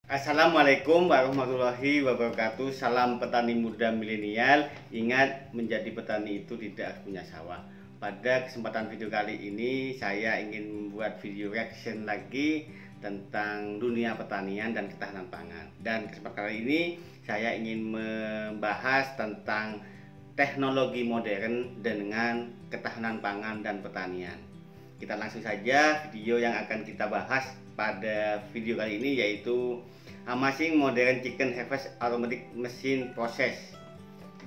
Assalamualaikum warahmatullahi wabarakatuh. Salam petani muda milenial. Ingat, menjadi petani itu tidak punya sawah. Pada kesempatan video kali ini saya ingin membuat video reaction lagi tentang dunia pertanian dan ketahanan pangan. Dan kesempatan kali ini saya ingin membahas tentang teknologi modern dengan ketahanan pangan dan pertanian. Kita langsung saja video yang akan kita bahas pada video kali ini, yaitu Amazing Modern Chicken Harvest Automatic Machine Process.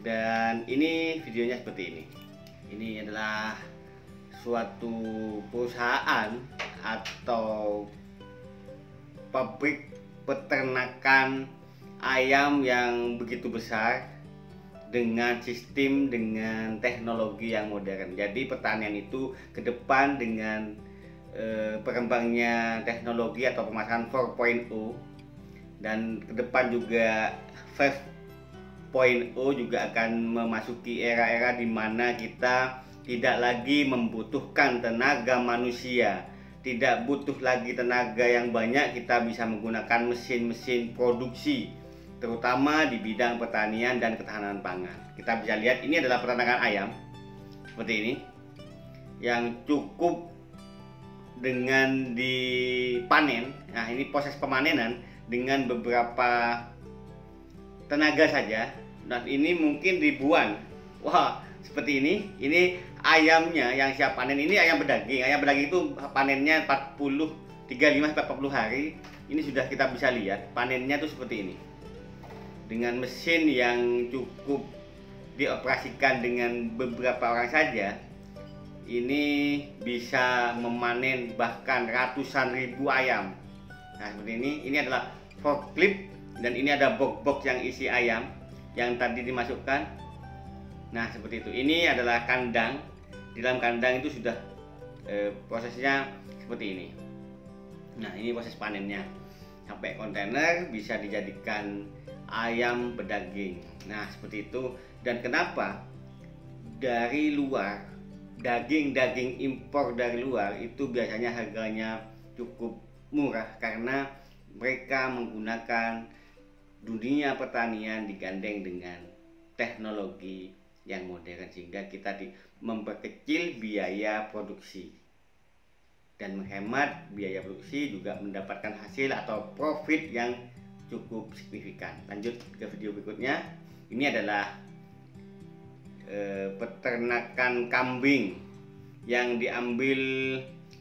Dan ini videonya seperti ini. Ini adalah suatu perusahaan atau pabrik peternakan ayam yang begitu besar dengan teknologi yang modern. Jadi pertanian itu ke depan dengan berkembangnya teknologi atau pemasaran 4.0, dan ke depan juga 5.0 juga akan memasuki era-era di mana kita tidak lagi membutuhkan tenaga manusia, tidak butuh lagi tenaga yang banyak. Kita bisa menggunakan mesin-mesin produksi, terutama di bidang pertanian dan ketahanan pangan. Kita bisa lihat ini adalah peternakan ayam seperti ini, yang cukup dengan dipanen. Nah, ini proses pemanenan dengan beberapa tenaga saja. Dan ini mungkin ribuan. Wah, seperti ini. Ini ayamnya yang siap panen. Ini ayam bedaging. Ayam bedaging itu panennya 35-40 hari. Ini sudah kita bisa lihat panennya tuh seperti ini. Dengan mesin yang cukup dioperasikan dengan beberapa orang saja, ini bisa memanen bahkan ratusan ribu ayam. Nah, seperti ini adalah forklift, dan ini ada box-box yang isi ayam yang tadi dimasukkan. Nah, seperti itu. Ini adalah kandang. Di dalam kandang itu sudah prosesnya seperti ini. Nah, ini proses panennya sampai kontainer bisa dijadikan ayam bedaging. Nah, seperti itu. Dan kenapa dari luar, daging impor dari luar itu biasanya harganya cukup murah, karena mereka menggunakan dunia pertanian digandeng dengan teknologi yang modern, sehingga kita memperkecil biaya produksi dan menghemat biaya produksi, juga mendapatkan hasil atau profit yang cukup signifikan. Lanjut ke video berikutnya. Ini adalah peternakan kambing yang diambil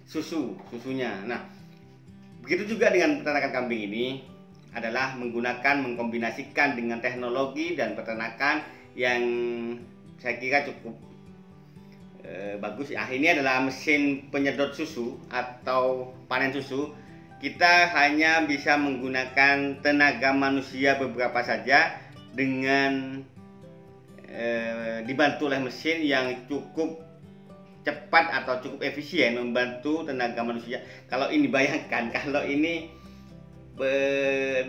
susunya. Nah, begitu juga dengan peternakan kambing ini adalah mengkombinasikan dengan teknologi dan peternakan yang saya kira cukup bagus. Nah, ini adalah mesin penyedot susu atau panen susu. Kita hanya bisa menggunakan tenaga manusia beberapa saja dengan dibantu oleh mesin yang cukup cepat atau cukup efisien membantu tenaga manusia. Kalau ini bayangkan, kalau ini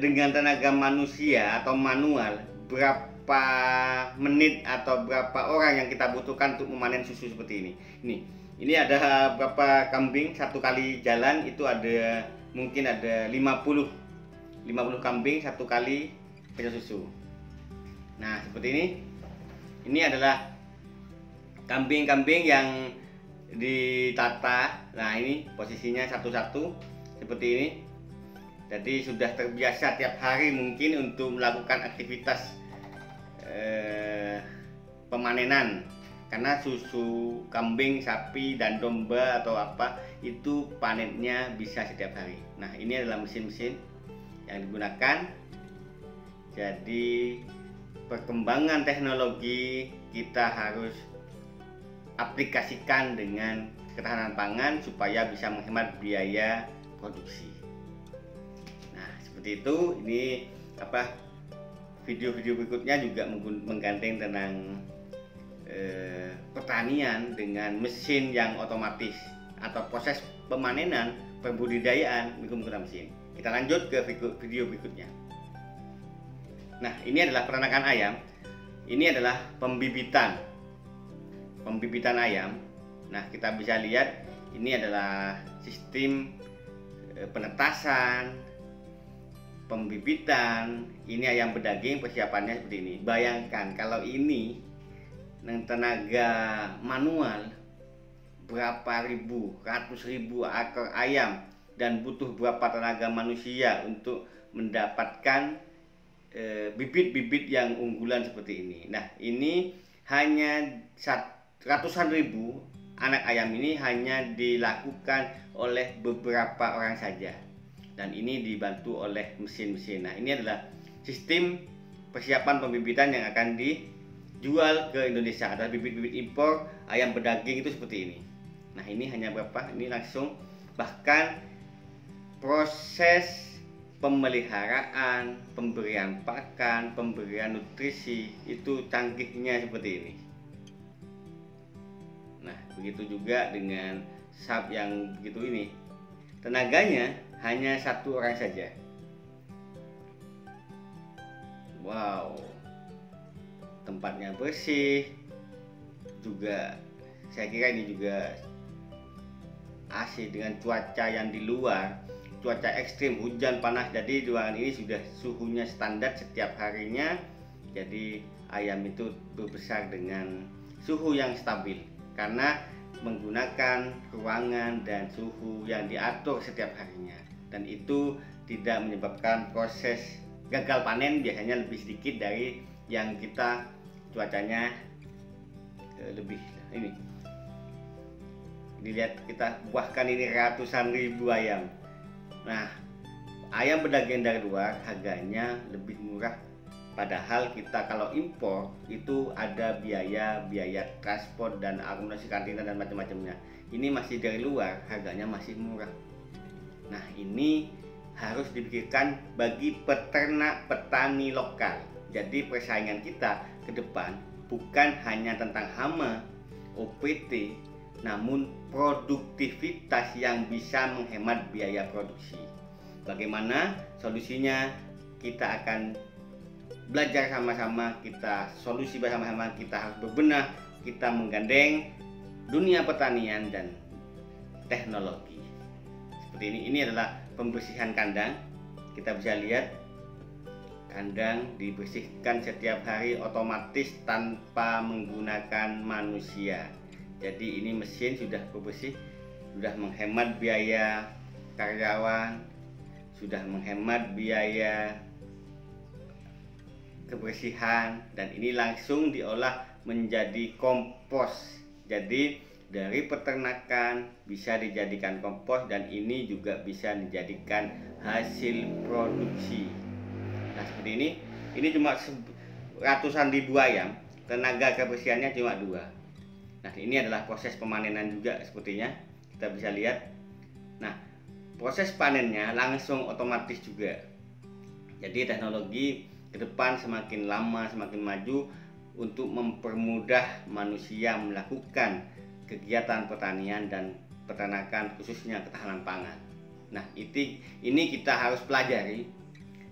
dengan tenaga manusia atau manual, berapa menit atau berapa orang yang kita butuhkan untuk memanen susu seperti ini. Ini ada berapa kambing satu kali jalan, itu ada mungkin ada 50 kambing satu kali penyedot susu. Nah, seperti ini. Ini adalah kambing-kambing yang ditata. Nah, ini posisinya satu-satu seperti ini. Jadi sudah terbiasa tiap hari mungkin untuk melakukan aktivitas pemanenan, karena susu kambing, sapi, dan domba atau apa itu panennya bisa setiap hari. Nah, ini adalah mesin-mesin yang digunakan. Jadi perkembangan teknologi kita harus aplikasikan dengan ketahanan pangan supaya bisa menghemat biaya produksi. Nah, seperti itu. Ini video-video berikutnya juga menggandeng tentang pertanian dengan mesin yang otomatis atau proses pemanenan, pembudidayaan menggunakan mesin. Kita lanjut ke video berikutnya. Nah, ini adalah peternakan ayam. Ini adalah pembibitan ayam. Nah, kita bisa lihat ini adalah sistem penetasan, pembibitan. Ini ayam pedaging persiapannya seperti ini. Bayangkan kalau ini tenaga manual berapa ribu, ratus ribu ekor ayam, dan butuh berapa tenaga manusia untuk mendapatkan bibit-bibit yang unggulan seperti ini. Nah, ini hanya ratusan ribu anak ayam ini hanya dilakukan oleh beberapa orang saja, dan ini dibantu oleh mesin-mesin. Nah, ini adalah sistem persiapan pembibitan yang akan dijual ke Indonesia. Ada bibit-bibit impor ayam pedaging itu seperti ini. Nah, ini hanya berapa? Ini langsung, bahkan proses pemeliharaan, pemberian pakan, pemberian nutrisi itu canggihnya seperti ini. Nah, begitu juga dengan sap yang begitu ini. Tenaganya hanya satu orang saja. Wow, tempatnya bersih. Juga saya kira ini juga asik dengan cuaca yang di luar. Cuaca ekstrim, hujan, panas, jadi ruangan ini sudah suhunya standar setiap harinya. Jadi ayam itu berbesar dengan suhu yang stabil karena menggunakan ruangan dan suhu yang diatur setiap harinya, dan itu tidak menyebabkan proses gagal panen. Biasanya lebih sedikit dari yang kita cuacanya lebih. Ini dilihat, kita buahkan ini ratusan ribu ayam. Nah, ayam pedaging dari luar harganya lebih murah, padahal kita kalau impor itu ada biaya transport dan akomodasi karantina dan macam-macamnya. Ini masih dari luar, harganya masih murah. Nah, ini harus dipikirkan bagi peternak petani lokal. Jadi persaingan kita ke depan bukan hanya tentang hama, OPT, namun produktivitas yang bisa menghemat biaya produksi. Bagaimana solusinya? Kita akan belajar sama-sama, kita solusi bersama-sama, kita harus berbenah, kita menggandeng dunia pertanian dan teknologi. Seperti ini adalah pembersihan kandang. Kita bisa lihat kandang dibersihkan setiap hari otomatis tanpa menggunakan manusia. Jadi ini mesin sudah bersih, sudah menghemat biaya karyawan, sudah menghemat biaya kebersihan, dan ini langsung diolah menjadi kompos. Jadi dari peternakan bisa dijadikan kompos, dan ini juga bisa dijadikan hasil produksi. Nah, seperti ini cuma ratusan ribu ayam, tenaga kebersihannya cuma 2. Nah, ini adalah proses pemanenan juga sepertinya, kita bisa lihat. Nah, proses panennya langsung otomatis juga. Jadi teknologi ke depan semakin lama semakin maju untuk mempermudah manusia melakukan kegiatan pertanian dan peternakan, khususnya ketahanan pangan. Nah, ini kita harus pelajari.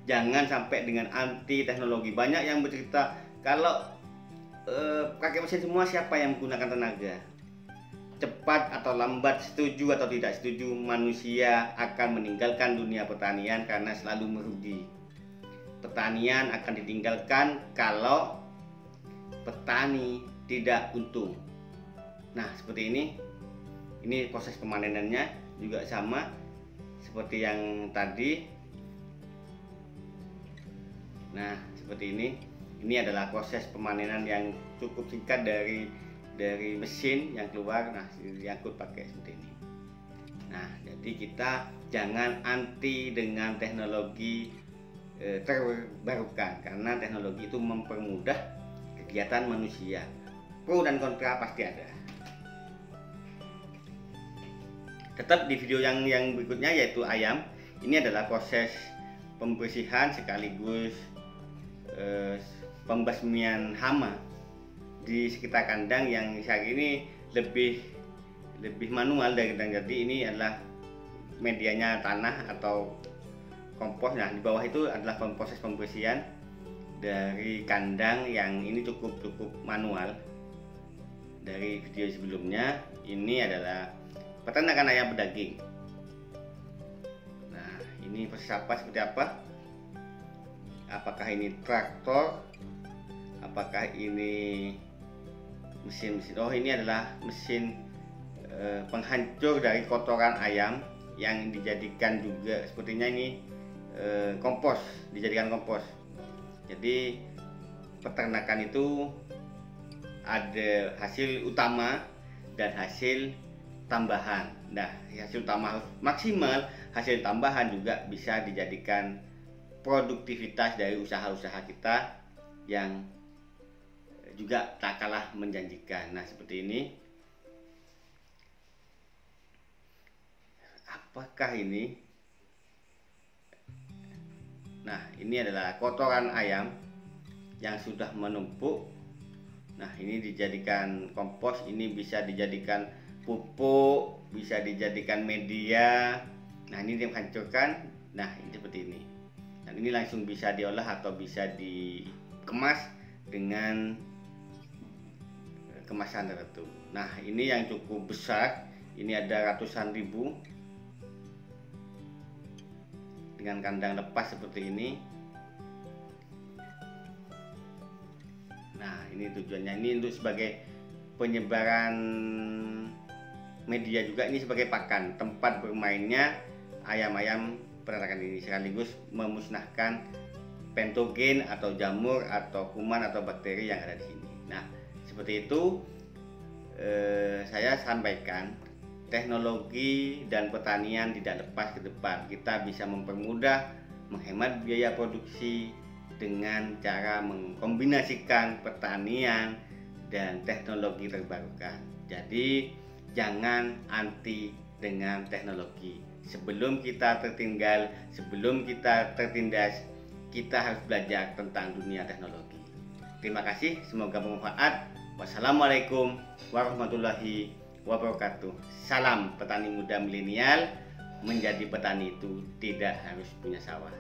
Jangan sampai dengan anti teknologi. Banyak yang bercerita kalau pakai mesin semua, siapa yang menggunakan tenaga? Cepat atau lambat, setuju atau tidak setuju, manusia akan meninggalkan dunia pertanian karena selalu merugi. Pertanian akan ditinggalkan kalau petani tidak untung. Nah, seperti ini. Ini proses pemanenannya juga sama seperti yang tadi. Nah, seperti ini. Ini adalah proses pemanenan yang cukup singkat dari mesin yang keluar. Nah, diangkut pakai seperti ini. Nah, jadi kita jangan anti dengan teknologi terbarukan, karena teknologi itu mempermudah kegiatan manusia. Pro dan kontra pasti ada. Tetap di video yang berikutnya, yaitu ayam. Ini adalah proses pembersihan sekaligus pembasmian hama di sekitar kandang yang saat ini lebih manual dari kandang. Jadi ini adalah medianya tanah atau kompos. Nah, di bawah itu adalah proses pembersihan dari kandang yang ini cukup manual. Dari video sebelumnya, ini adalah peternakan ayam pedaging. Nah, ini proses seperti apa? apakah ini traktor, apakah ini mesin-mesin. Oh, ini adalah mesin penghancur dari kotoran ayam yang dijadikan juga sepertinya ini kompos, dijadikan kompos. Jadi peternakan itu ada hasil utama dan hasil tambahan. Nah, hasil utama harus maksimal, hasil tambahan juga bisa dijadikan produktivitas dari usaha-usaha kita yang juga tak kalah menjanjikan. Nah, seperti ini. Apakah ini? Nah, ini adalah kotoran ayam yang sudah menumpuk. Nah, ini dijadikan kompos, ini bisa dijadikan pupuk, bisa dijadikan media. Nah, ini dihancurkan. Nah, ini seperti ini. Dan ini langsung bisa diolah atau bisa dikemas dengan kemasan tertentu. Nah, ini yang cukup besar. Ini ada ratusan ribu dengan kandang lepas seperti ini. Nah, ini tujuannya, ini untuk sebagai penyebaran media juga, ini sebagai pakan, tempat bermainnya ayam-ayam peternakan ini, sekaligus memusnahkan patogen atau jamur atau kuman atau bakteri yang ada di sini. Nah, seperti itu saya sampaikan. Teknologi dan pertanian tidak lepas ke depan. Kita bisa mempermudah, menghemat biaya produksi dengan cara mengkombinasikan pertanian dan teknologi terbarukan. Jadi jangan anti dengan teknologi. Sebelum kita tertinggal, sebelum kita tertindas, kita harus belajar tentang dunia teknologi. Terima kasih, semoga bermanfaat. Wassalamualaikum warahmatullahi wabarakatuh. Salam petani muda milenial. Menjadi petani itu tidak harus punya sawah.